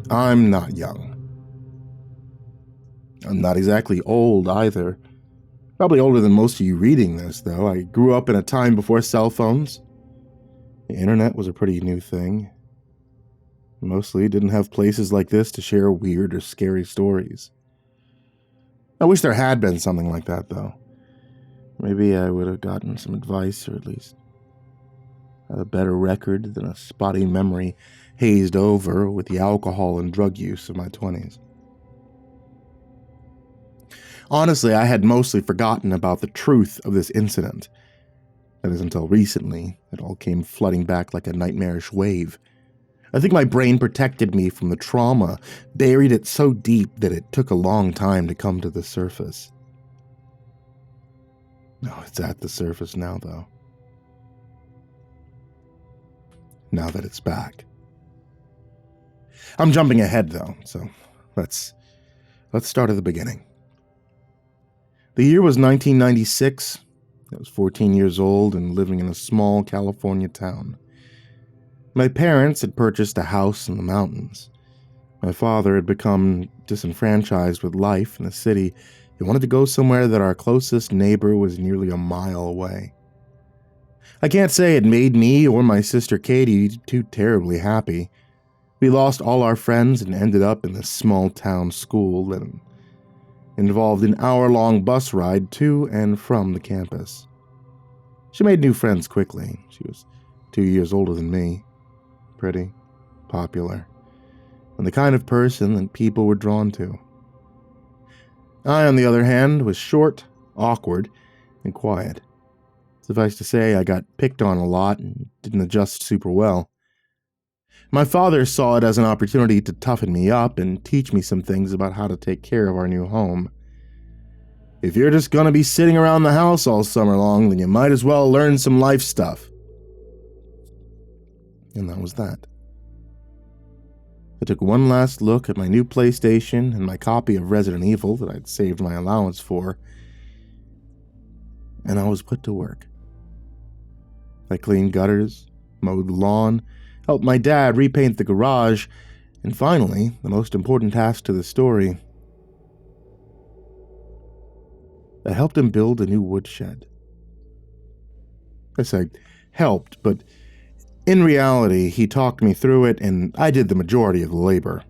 I'm not young. I'm not exactly old either. Probably older than most of you reading this, though. I grew up in a time before cell phones. The internet was a pretty new thing. Mostly didn't have places like this to share weird or scary stories. I wish there had been something like that, though. Maybe I would have gotten some advice, or at least had a better record than a spotty memory hazed over with the alcohol and drug use of my 20s. Honestly, I had mostly forgotten about the truth of this incident. That is until recently, it all came flooding back like a nightmarish wave. I think my brain protected me from the trauma, buried it so deep that it took a long time to come to the surface. No, it's at the surface now, though. Now that it's back. I'm jumping ahead, though, so let's start at the beginning. The year was 1996. I was 14 years old and living in a small California town. My parents had purchased a house in the mountains. My father had become disenfranchised with life in the city. He wanted to go somewhere that our closest neighbor was nearly a mile away. I can't say it made me or my sister Katie too terribly happy. We lost all our friends and ended up in this small town school that involved an hour-long bus ride to and from the campus. She made new friends quickly. She was 2 years older than me. Pretty, popular, and the kind of person that people were drawn to. I, on the other hand, was short, awkward, and quiet. Suffice to say, I got picked on a lot and didn't adjust super well. My father saw it as an opportunity to toughen me up and teach me some things about how to take care of our new home. If you're just gonna be sitting around the house all summer long, then you might as well learn some life stuff. And that was that. I took one last look at my new PlayStation and my copy of Resident Evil that I'd saved my allowance for, and I was put to work. I cleaned gutters, mowed the lawn, helped my dad repaint the garage, and finally, the most important task to the story, I helped him build a new woodshed. I say helped, but in reality, he talked me through it, and I did the majority of the labor.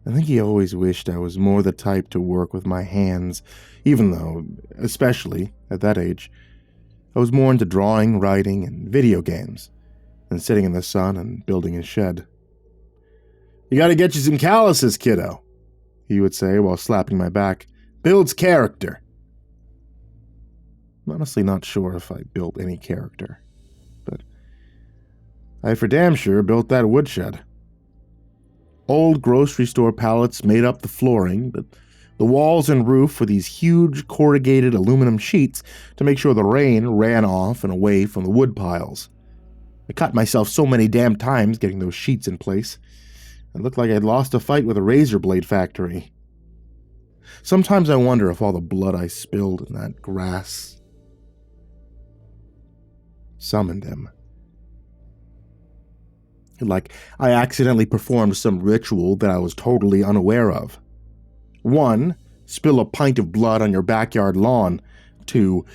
I think he always wished I was more the type to work with my hands, even though, especially at that age, I was more into drawing, writing, and video games than sitting in the sun and building a shed. "You gotta get you some calluses, kiddo," he would say while slapping my back. "Builds character." I'm honestly not sure if I built any character, but I for damn sure built that woodshed. Old grocery store pallets made up the flooring, but the walls and roof were these huge corrugated aluminum sheets to make sure the rain ran off and away from the wood piles. I cut myself so many damn times getting those sheets in place. It looked like I'd lost a fight with a razor blade factory. Sometimes I wonder if all the blood I spilled in that grass summoned him. Like I accidentally performed some ritual that I was totally unaware of. 1. Spill a pint of blood on your backyard lawn. 2.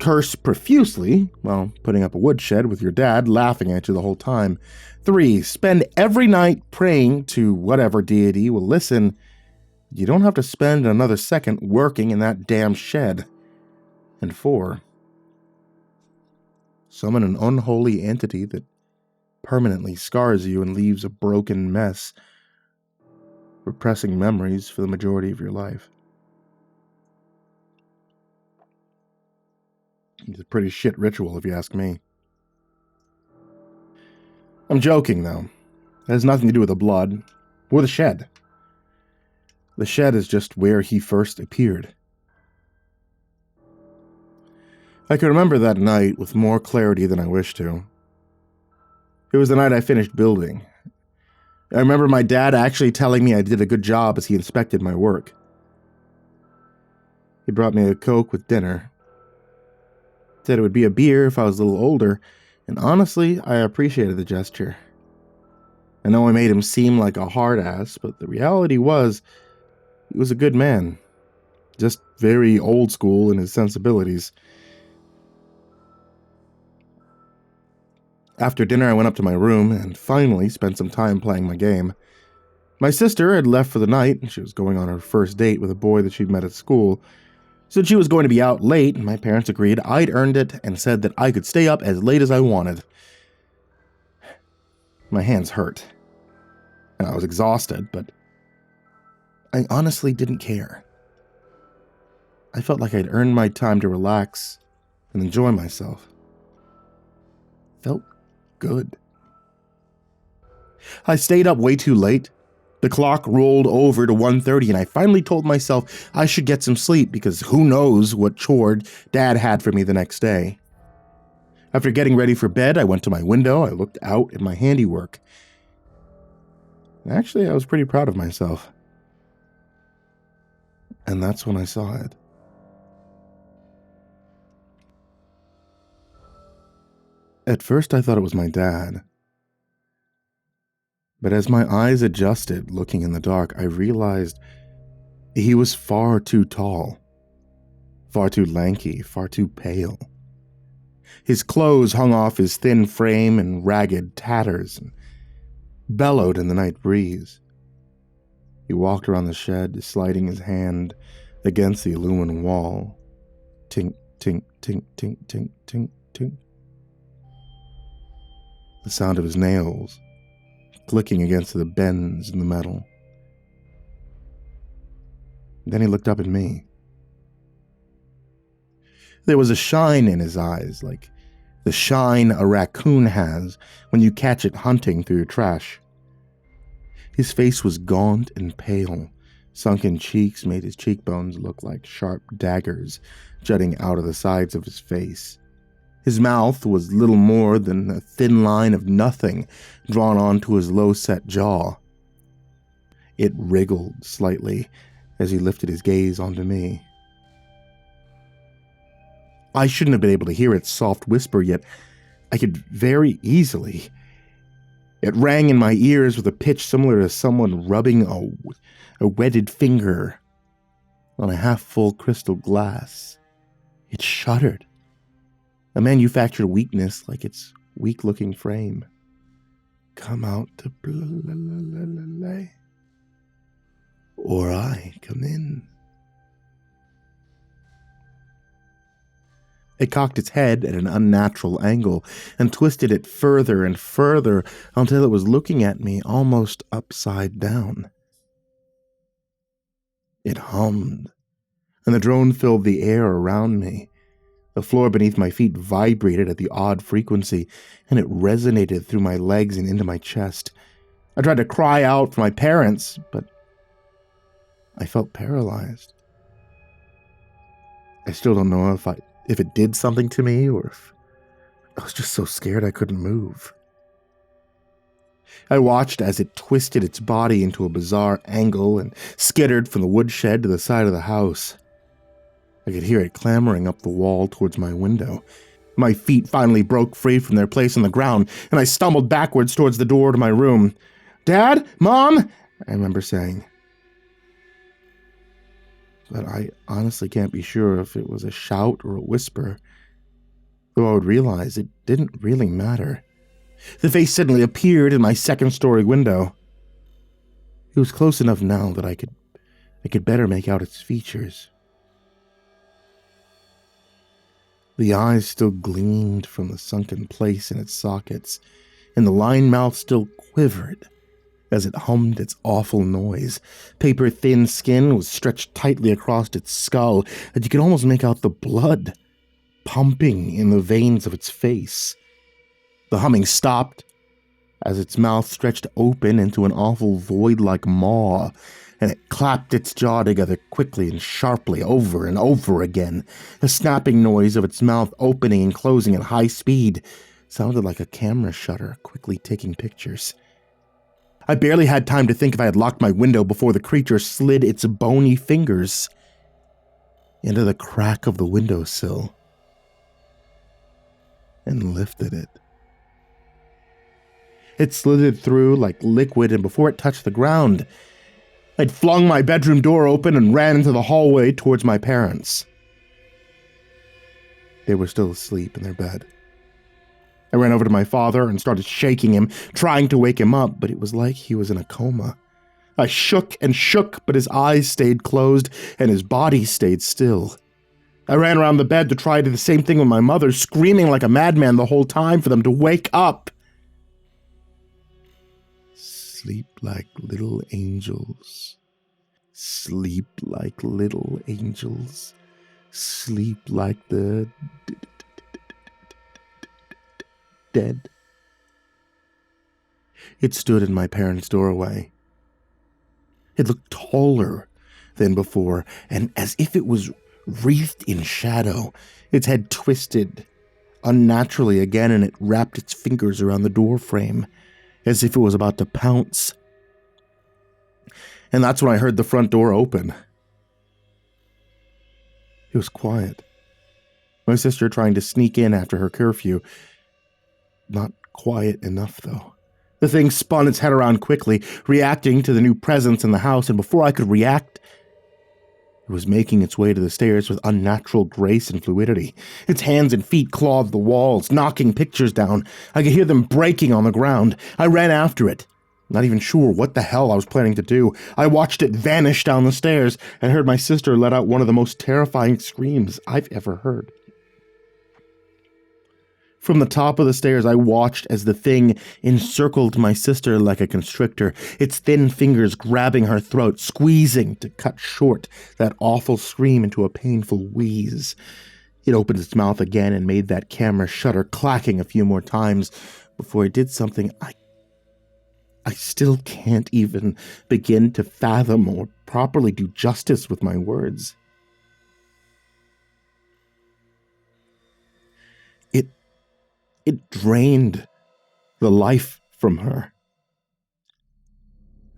Curse profusely while putting up a woodshed with your dad laughing at you the whole time. 3. Spend every night praying to whatever deity will listen. You don't have to spend another second working in that damn shed. And 4. Summon an unholy entity that permanently scars you and leaves a broken mess, repressing memories for the majority of your life. It's a pretty shit ritual, if you ask me. I'm joking, though. It has nothing to do with the blood or the shed. The shed is just where he first appeared. I could remember that night with more clarity than I wished to. It was the night I finished building. I remember my dad actually telling me I did a good job as he inspected my work. He brought me a Coke with dinner. Said it would be a beer if I was a little older, and honestly, I appreciated the gesture. I know I made him seem like a hard ass, but the reality was, he was a good man. Just very old school in his sensibilities. After dinner, I went up to my room and finally spent some time playing my game. My sister had left for the night, and she was going on her first date with a boy that she'd met at school. Since she was going to be out late, my parents agreed I'd earned it and said that I could stay up as late as I wanted. My hands hurt, and I was exhausted, but I honestly didn't care. I felt like I'd earned my time to relax and enjoy myself. Felt good. I stayed up way too late. The clock rolled over to 1:30 and I finally told myself I should get some sleep because who knows what chore Dad had for me the next day. After getting ready for bed, I went to my window, I looked out at my handiwork. Actually, I was pretty proud of myself. And that's when I saw it. At first, I thought it was my dad. But as my eyes adjusted, looking in the dark, I realized he was far too tall, far too lanky, far too pale. His clothes hung off his thin frame in ragged tatters and bellowed in the night breeze. He walked around the shed, sliding his hand against the aluminum wall. Tink, tink, tink, tink, tink, tink, tink. The sound of his nails clicking against the bends in the metal. Then he looked up at me. There was a shine in his eyes, like the shine a raccoon has when you catch it hunting through your trash. His face was gaunt and pale. Sunken cheeks made his cheekbones look like sharp daggers jutting out of the sides of his face. His mouth was little more than a thin line of nothing drawn onto his low-set jaw. It wriggled slightly as he lifted his gaze onto me. I shouldn't have been able to hear its soft whisper, yet I could very easily. It rang in my ears with a pitch similar to someone rubbing a wetted finger on a half-full crystal glass. It shuddered. A manufactured weakness like its weak-looking frame. Come out to play, or I come in. It cocked its head at an unnatural angle and twisted it further and further until it was looking at me almost upside down. It hummed, and the drone filled the air around me. The floor beneath my feet vibrated at the odd frequency, and it resonated through my legs and into my chest. I tried to cry out for my parents, but I felt paralyzed. I still don't know if it did something to me or if I was just so scared I couldn't move. I watched as it twisted its body into a bizarre angle and skittered from the woodshed to the side of the house. I could hear it clambering up the wall towards my window. My feet finally broke free from their place on the ground, and I stumbled backwards towards the door to my room. "Dad? Mom?" I remember saying. But I honestly can't be sure if it was a shout or a whisper, though I would realize it didn't really matter. The face suddenly appeared in my second-story window. It was close enough now that I could better make out its features. The eyes still gleamed from the sunken place in its sockets, and the lined mouth still quivered as it hummed its awful noise. Paper-thin skin was stretched tightly across its skull, and you could almost make out the blood pumping in the veins of its face. The humming stopped as its mouth stretched open into an awful void-like maw, and it clapped its jaw together quickly and sharply over and over again. The snapping noise of its mouth opening and closing at high speed sounded like a camera shutter quickly taking pictures. I barely had time to think if I had locked my window before the creature slid its bony fingers into the crack of the windowsill and lifted it. It slithered through like liquid, and before it touched the ground, I'd flung my bedroom door open and ran into the hallway towards my parents. They were still asleep in their bed. I ran over to my father and started shaking him, trying to wake him up, but it was like he was in a coma. I shook and shook, but his eyes stayed closed and his body stayed still. I ran around the bed to try to do the same thing with my mother, screaming like a madman the whole time for them to wake up. Sleep like little angels. Sleep like little angels. Sleep like the dead. It stood in my parents' doorway. It looked taller than before, and as if it was wreathed in shadow, its head twisted unnaturally again, and it wrapped its fingers around the door frame, as if it was about to pounce. And that's when I heard the front door open. It was quiet. My sister trying to sneak in after her curfew. Not quiet enough, though. The thing spun its head around quickly, reacting to the new presence in the house, and before I could react, it was making its way to the stairs with unnatural grace and fluidity. Its hands and feet clawed the walls, knocking pictures down. I could hear them breaking on the ground. I ran after it, not even sure what the hell I was planning to do. I watched it vanish down the stairs and heard my sister let out one of the most terrifying screams I've ever heard. From the top of the stairs, I watched as the thing encircled my sister like a constrictor, its thin fingers grabbing her throat, squeezing to cut short that awful scream into a painful wheeze. It opened its mouth again and made that camera shutter clacking a few more times before it did something I still can't even begin to fathom or properly do justice with my words. It drained the life from her.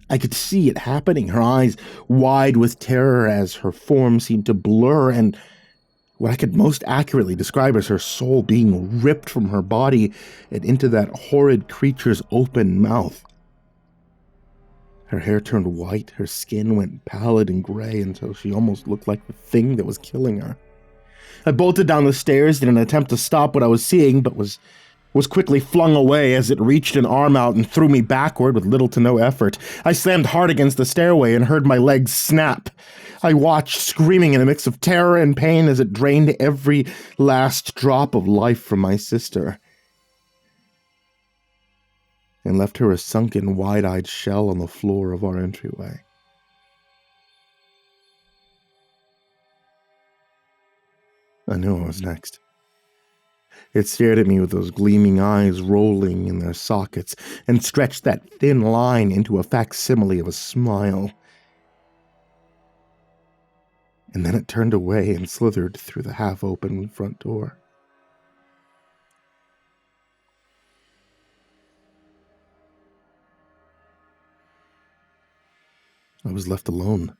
I could see it happening, her eyes wide with terror as her form seemed to blur, and what I could most accurately describe as her soul being ripped from her body and into that horrid creature's open mouth. Her hair turned white, her skin went pallid and gray until she almost looked like the thing that was killing her. I bolted down the stairs in an attempt to stop what I was seeing, but was quickly flung away as it reached an arm out and threw me backward with little to no effort. I slammed hard against the stairway and heard my legs snap. I watched, screaming in a mix of terror and pain as it drained every last drop of life from my sister and left her a sunken, wide-eyed shell on the floor of our entryway. I knew what was next. It stared at me with those gleaming eyes rolling in their sockets and stretched that thin line into a facsimile of a smile. And then it turned away and slithered through the half-open front door. I was left alone.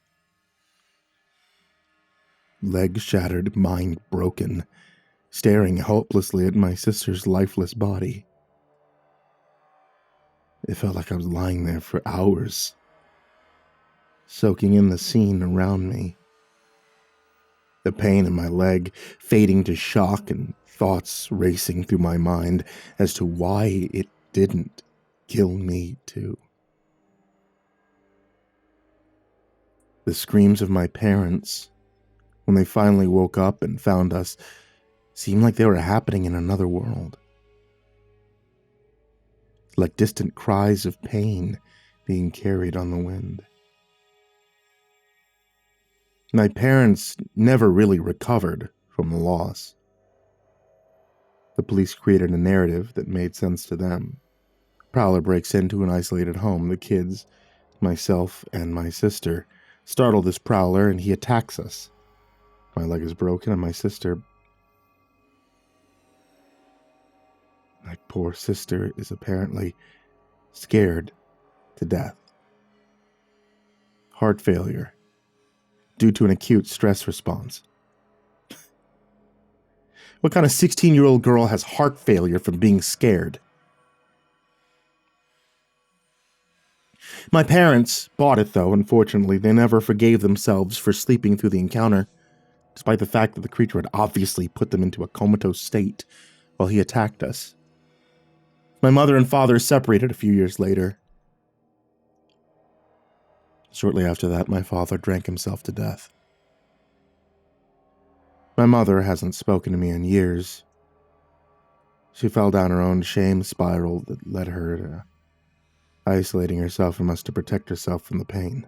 Leg shattered, mind broken, staring helplessly at my sister's lifeless body. It felt like I was lying there for hours, soaking in the scene around me. The pain in my leg fading to shock and thoughts racing through my mind as to why it didn't kill me too. The screams of my parents, when they finally woke up and found us, seemed like they were happening in another world. Like distant cries of pain being carried on the wind. My parents never really recovered from the loss. The police created a narrative that made sense to them. Prowler breaks into an isolated home. The kids, myself and my sister, startle this prowler and he attacks us. My leg is broken and my poor sister is apparently scared to death. Heart failure due to an acute stress response. What kind of 16-year-old girl has heart failure from being scared? My parents bought it, though. Unfortunately, they never forgave themselves for sleeping through the encounter, despite the fact that the creature had obviously put them into a comatose state while he attacked us. My mother and father separated a few years later. Shortly after that, my father drank himself to death. My mother hasn't spoken to me in years. She fell down her own shame spiral that led her to isolating herself from us to protect herself from the pain.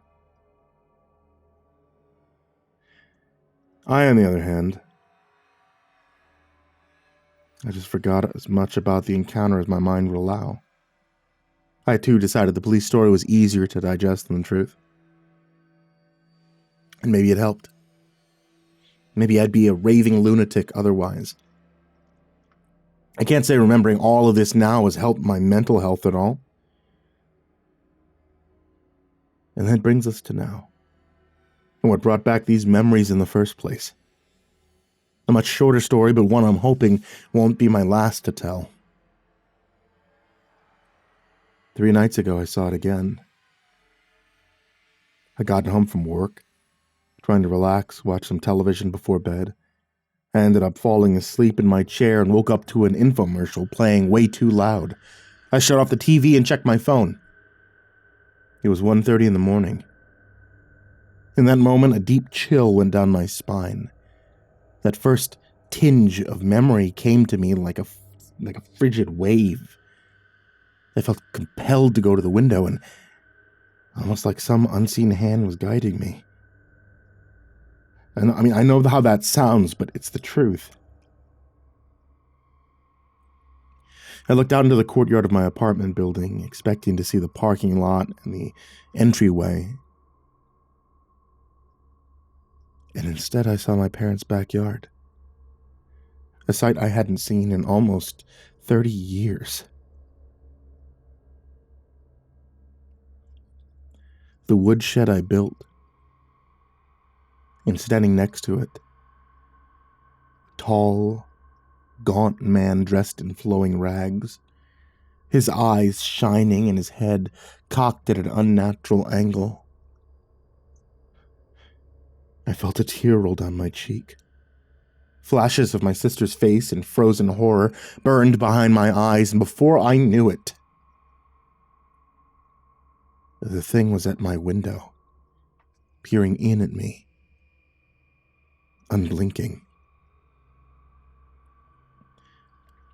I, on the other hand, I just forgot as much about the encounter as my mind would allow. I, too, decided the police story was easier to digest than the truth. And maybe it helped. Maybe I'd be a raving lunatic otherwise. I can't say remembering all of this now has helped my mental health at all. And that brings us to now. And what brought back these memories in the first place. A much shorter story, but one I'm hoping won't be my last to tell. 3 nights ago, I saw it again. I got home from work, trying to relax, watch some television before bed. I ended up falling asleep in my chair and woke up to an infomercial playing way too loud. I shut off the TV and checked my phone. It was 1:30 in the morning. In that moment, a deep chill went down my spine. That first tinge of memory came to me like a frigid wave. I felt compelled to go to the window, and almost like some unseen hand was guiding me. And I know how that sounds, but it's the truth. I looked out into the courtyard of my apartment building, expecting to see the parking lot and the entryway. And instead I saw my parents' backyard. A sight I hadn't seen in almost 30 years. The woodshed I built, and standing next to it, a tall, gaunt man dressed in flowing rags, his eyes shining and his head cocked at an unnatural angle. I felt a tear roll down my cheek. Flashes of my sister's face in frozen horror burned behind my eyes, and before I knew it, the thing was at my window, peering in at me, unblinking.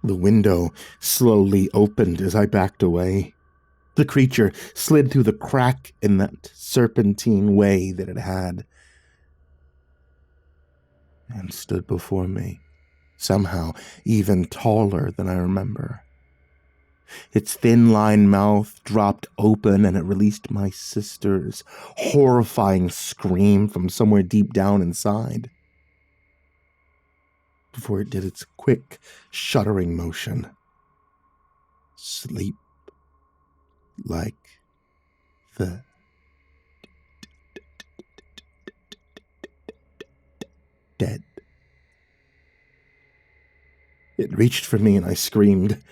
The window slowly opened as I backed away. The creature slid through the crack in that serpentine way that it had, and stood before me, somehow even taller than I remember. Its thin-lined mouth dropped open, and it released my sister's horrifying scream from somewhere deep down inside, before it did its quick, shuddering motion. Sleep like the dead. It reached for me and I screamed.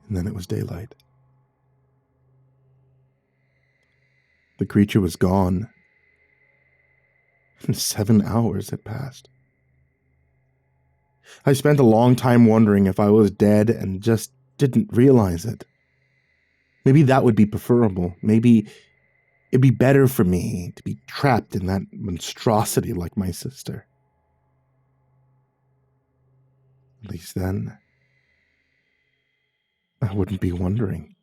And then it was daylight. The creature was gone. And 7 hours had passed. I spent a long time wondering if I was dead and just didn't realize it. Maybe that would be preferable. Maybe it'd be better for me to be trapped in that monstrosity like my sister. At least then, I wouldn't be wondering.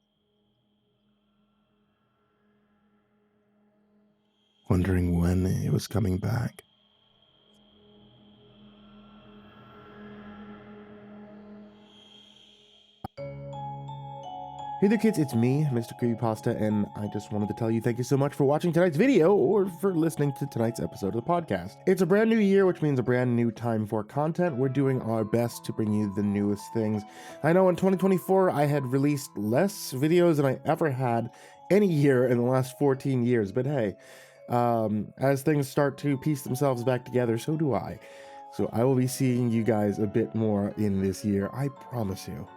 Wondering when it was coming back. Hey there kids, it's me, MrCreepyPasta, and I just wanted to tell you thank you so much for watching tonight's video or for listening to tonight's episode of the podcast. It's a brand new year, which means a brand new time for content. We're doing our best to bring you the newest things. I know in 2024 I had released less videos than I ever had any year in the last 14 years, but hey, as things start to piece themselves back together, so do I. So I will be seeing you guys a bit more in this year, I promise you.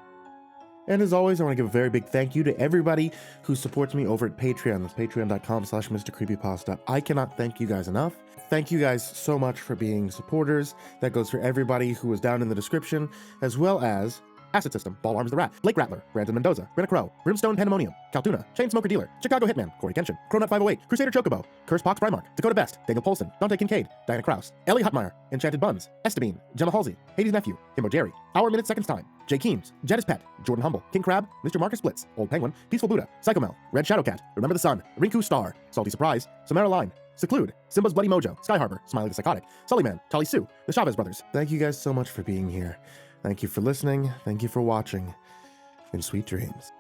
And as always, I want to give a very big thank you to everybody who supports me over at Patreon. That's patreon.com/MrCreepyPasta. I cannot thank you guys enough. Thank you guys so much for being supporters. That goes for everybody who is down in the description, as well as AcidSystem, BallarmsTheRat, Blake Rattler, Mendoza, Brenna, BrimstonePandemonium, Caltuna, Chainsmoker Dealer, ChicagoHitman, CoryxKenshin, CronutHit508, CrusaderChocobo, CursepoxPrimarch, Dakota Best, Daniel Poulsen, Dante Kinkade, Kraus, Ellie Hutmire, Enchanted Buns, Estebean, Gemma, HIDive, nephew, himbojerry, Hour Minute Seconds Time, Jay Keems, Jedis Pet, Jordan Humble, King Crab, Mr. Marcus Blitz, Old Penguin, Peaceful Buddha, Psychomel, Red Shadowcat, Remember the Sun, Rinku Star, Salty Surprise, Samara Line, Seclude, Simba's Bloody Mojo, Sky Harbor, Smiley the Psychotic, Sullyman, Tali Sue, the Chavez Brothers. Thank you guys so much for being here. Thank you for listening. Thank you for watching. And sweet dreams.